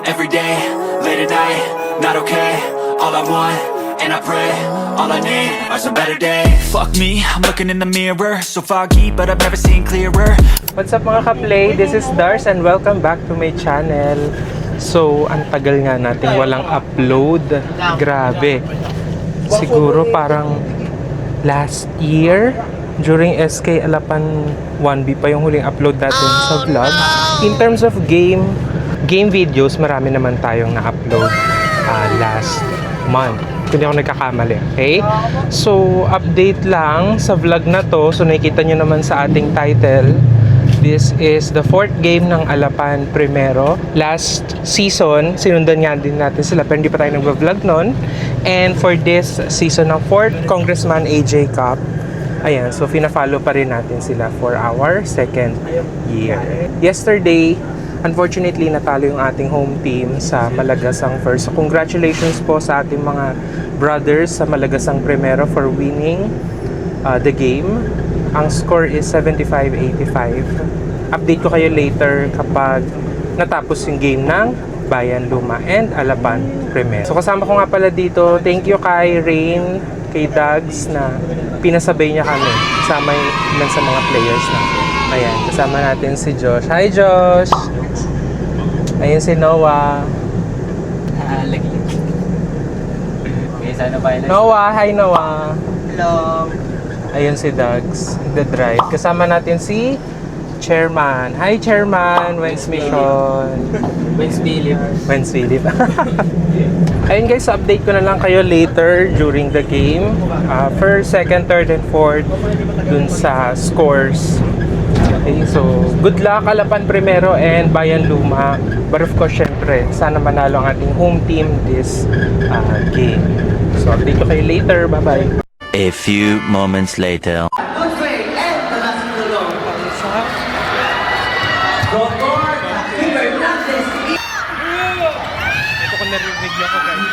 every day, late at night, not okay. All I want, and I pray, all I need are some better days. Fuck me, I'm looking in the mirror, so foggy, but I've never seen clearer. What's up mga ka-play? This is Dars and welcome back to my channel. So, ang tagal nga natin walang upload. Grabe. Siguro parang last year, during SK Alapan 1B pa yung huling upload natin sa vlog. In terms of game videos, marami naman tayong na-upload last month. Kung di ako nagkakamali, okay? So, update lang sa vlog na to. So, nakikita nyo naman sa ating title. This is the 4th game ng Alapan Primero. Last season, sinundan nga din natin sila pero hindi pa tayo nag-vlog nun. And for this season ng 4th Congressman AJ Cup, ayan, so fina-follow pa rin natin sila for our 2nd year. Yesterday, unfortunately, natalo yung ating home team sa Malagasang First. So, congratulations po sa ating mga brothers sa Malagasang Primero for winning the game. Ang score is 75-85. Update ko kayo later kapag natapos yung game ng Bayan Luma and Alapan Primero. So kasama ko nga pala dito, thank you kay Rain, kay Dags na pinasabay niya kami. Kasama ilan sa mga players na. Ayan, kasama natin si Josh. Hi Josh! Ayan si Noah. Noah, hi Noah! Hello. Ayun si Dags, the drive. Kasama natin si Chairman. Hi Chairman, Wens Mission. Wens Philip. Wens Philip. Ayun guys, update ko na lang kayo later during the game. First, second, third, and fourth dun sa scores. Okay, so good luck Alapan Primero and Bayan Luma. But of course, syempre, sana manalo ang ating home team this game. So update ko kayo later. Bye-bye. A few moments later. Ito ko narinig niyo ko guys.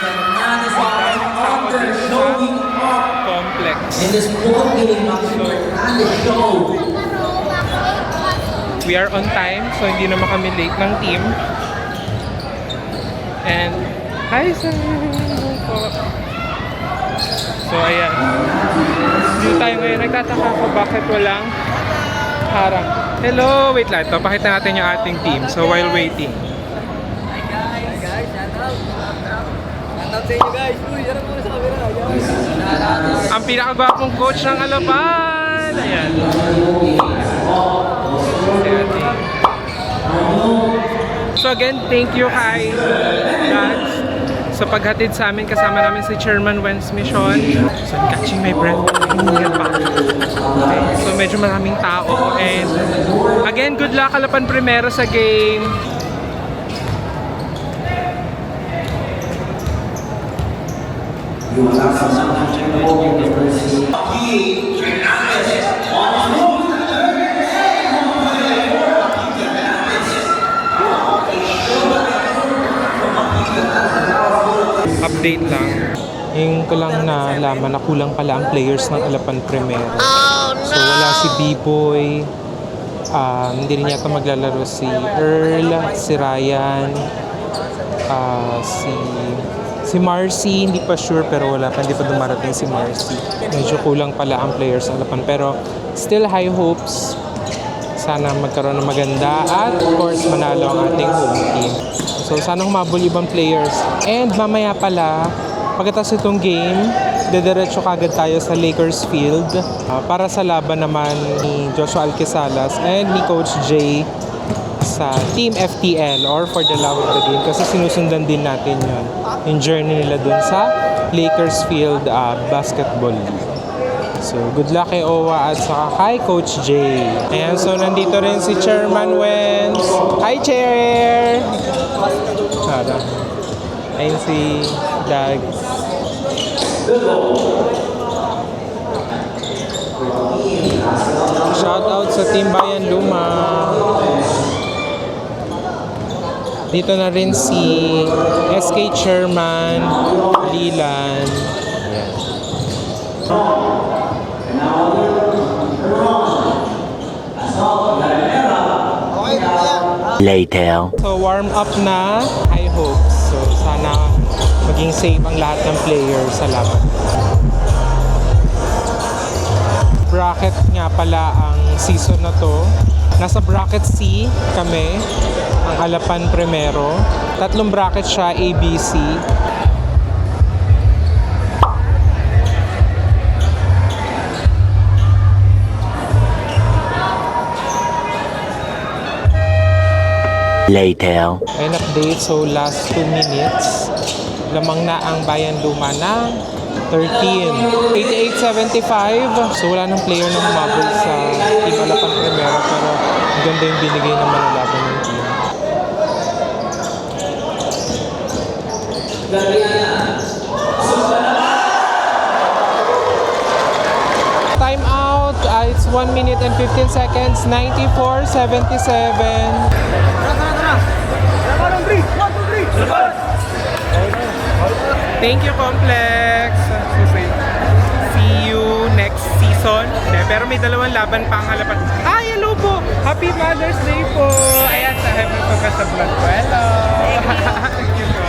Complex. We are on time, so hindi naman kami late ng team. And hi sir! So ayan. Dito tayo ngayon. Nagtataka ko bakit walang harang. Hello! Wait lang. Ito, pakita natin yung ating team. So while waiting. Hi guys, shout out. Shout out sa inyo guys. Uy, harap muna sa camera. Ang pinakagwapong coach ng Alapan! Ayan. So again, thank you kay Dads sa paghatid sa amin. Kasama namin si Chairman Wens Mission. So I'm catching my breath. Okay, so medyo maraming tao. And again, good luck Alapan Primero sa game. Update lang. Yung ko lang na nalaman na kulang pala ang players ng Alapan Primero. So wala si B-Boy. Hindi rin yata maglalaro si Earl, si Ryan, si Marcy, hindi pa sure pero wala pa, hindi pa dumarating si Marcy. Medyo kulang pala ang players ng Alapan pero still high hopes. Sana magkaroon ng maganda at of course manalo ang ating home team. So sana humabol ibang players. And mamaya pala, pagkatapos itong game, dediretso kagad tayo sa Lakers Field para sa laban naman ni Joshua Alquisalas and ni Coach Jay sa Team FTL or For the Love of the Game kasi sinusundan din natin yun. Yung journey nila dun sa Lakers Field Basketball League. So, good luck kay Owa at saka kay Coach Jay. Ayan, so nandito rin si Chairman Wens. Hi, Chair! Ayan si Dags. Shout out sa Team Bayan Luma. Dito na rin si SK Chairman Lilan. Ayan. Later. So warm up na. I hopes. So, sana maging safe ang lahat ng players sa laban. Bracket nga pala ang season na to. Nasa bracket C kami, ang Halapan Primero. 3 bracket siya, A, B, C. Later. An update, so last 2 minutes. Lamang na ang Bayan Luma ng 13. 88-75. So wala nang player na humabol sa Team Halapan Primero, pero ganda yung binigay naman ng laban ng team. Time out. It's 1 minute and 15 seconds. 94-77. Thank you, Complex. See you next season. Pero may 2 laban pa ang Halapan. Hi, hello po! Happy Mother's Day po! Ayan, sa happy po ka sa vlog ko. Hello! Thank you po.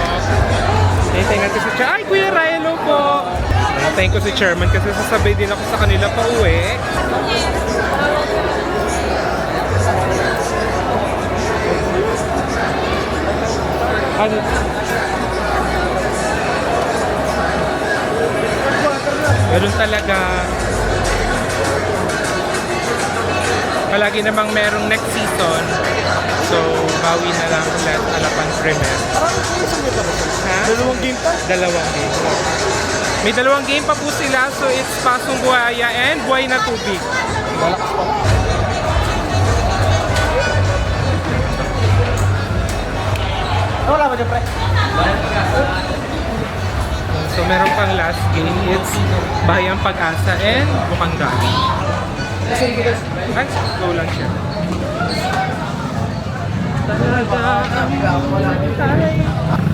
Hintay natin si Chairman. Ay, Kuya Rai, hello po! Thank ko si Chairman kasi sasabay din ako sa kanila pa uwi. Ano? Ganun talaga. Palagi namang merong next season. So, bawi na lang ulit Halapan Premier. Ha? 2 game pa? 2 game. May 2 game pa po sila. So, it's Pasong Buhaya and Buhay na Tubig. Malakas pa. Wala ba dyan, pre? So, meron pang last game. It's Bayang Pag-asa and Bukang Dami. Ay, go lang siya.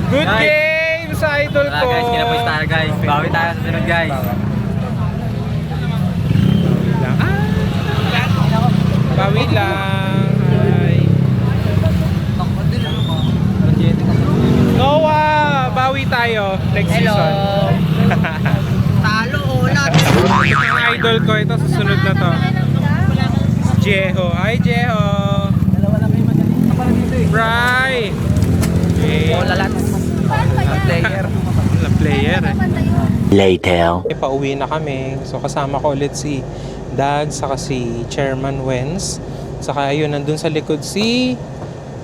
Good game sa idol ko! Guys, kinapoy tayo guys. Bawi tayo sa sunod guys. Bawi lang. Ay. Noah! Bawi tayo next season. Talo, ulat. Ang idol ko ito sa sunod na to. Jeho. Hi, Jeho! Bry! Okay. Lalat. Player. Walang player eh. Later. Pauwi na kami. So kasama ko ulit si Dad, saka si Chairman Wens. Saka ayun, nandun sa likod si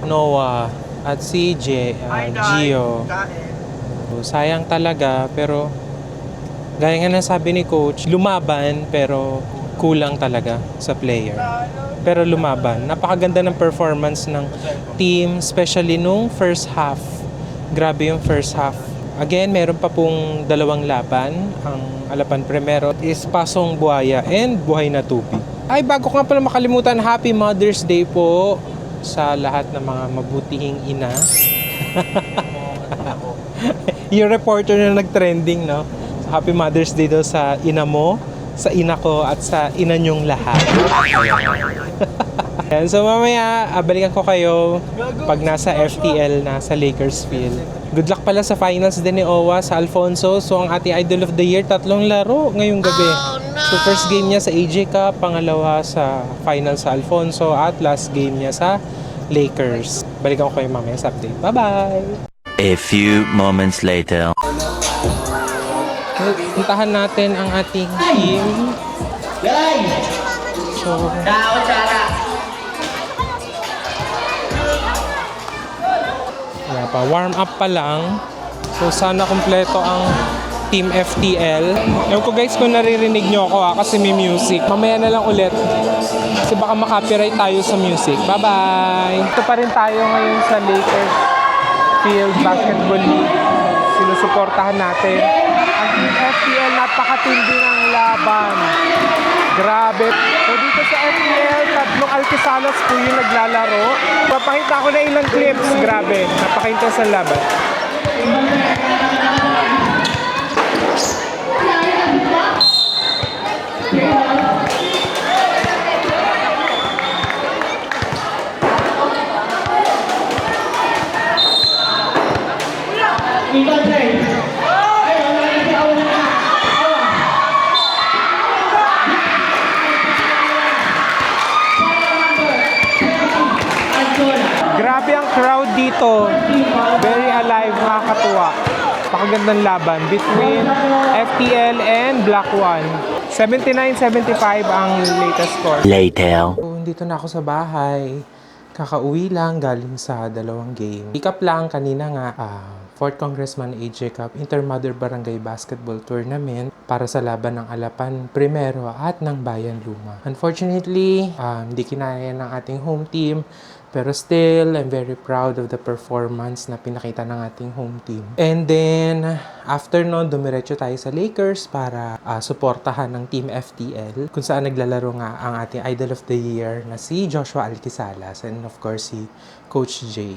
Noah at si Gio. So, sayang talaga, pero gaya nga ng sabi ni Coach, lumaban pero kulang talaga sa player. Pero lumaban. Napakaganda ng performance ng team, especially nung first half. Grabe yung first half. Again, meron pa pong 2 laban. Ang Halapan Primero is Pasong Buhaya and Buhay na Tubig. Ay, bago ko nga pala makalimutan, Happy Mother's Day po sa lahat ng mga mabutihing ina. Yung reporter na nag-trending, no? Happy Mother's Day daw sa ina mo, sa ina ko, at sa ina nyong lahat. Ayan, so mamaya, balikan ko kayo pag nasa FTL na sa Lakers Field. Good luck pala sa finals din ni Owa sa Alfonso. So ang ating Idol of the Year, 3 laro ngayong gabi. So first game niya sa AJ Cup, pangalawa sa final sa Alfonso, at last game niya sa Lakers. Balikan ko kayo mamaya sa update. Bye-bye! A few moments later. Puntahan natin ang ating team. So, wala pa. Warm up pa lang. So, sana kumpleto ang Team FTL. Ewan ko guys kung naririnig nyo ako kasi may music. Mamaya na lang ulit. Kasi baka makopyright tayo sa music. Bye-bye! Ito pa rin tayo ngayon sa Lakers Field Basketball League. Sinusuportahan natin. Ang Team FTL, napakatindi ng laban. Grabe. So dito sa FTL, 3 Alquisalas po yung naglalaro. Papakita ko na ilang clips. Grabe. Napaka-intense ang laban. to. Very alive, nakakatuwa. Pakagandang laban between FTL and Black One. 79-75 ang latest score. Later. So, dito na ako sa bahay. Kakauwi lang galing sa dalawang game. Pick up lang kanina nga, 4th Congressman AJ Cup Intermother Barangay Basketball Tournament para sa laban ng Alapan Primero at ng Bayan Luma. Unfortunately, hindi kinaya ng ating home team. Pero still, I'm very proud of the performance na pinakita ng ating home team. And then, after nun, dumiretso tayo sa Lakers para suportahan ng Team FTL, kung saan naglalaro nga ang ating Idol of the Year na si Joshua Alquisalas and of course si Coach Jay.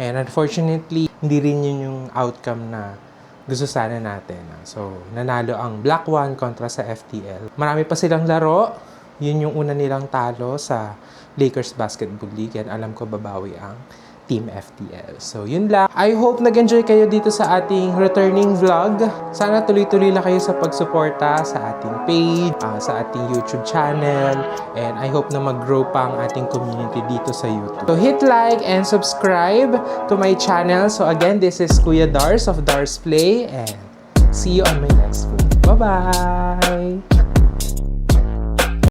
And unfortunately, hindi rin yun yung outcome na gusto sana natin. So, nanalo ang Black One kontra sa FTL. Marami pa silang laro. Yun yung una nilang talo sa Lakers Basketball League and alam ko babawi ang Team FTL. So, yun lang. I hope nag-enjoy kayo dito sa ating returning vlog. Sana tuloy-tuloy lang kayo sa pagsuporta sa ating page, sa ating YouTube channel, and I hope na mag-grow pa ang ating community dito sa YouTube. So, hit like and subscribe to my channel. So, again, this is Kuya Dars of Dars Play, and see you on my next vlog. Bye-bye!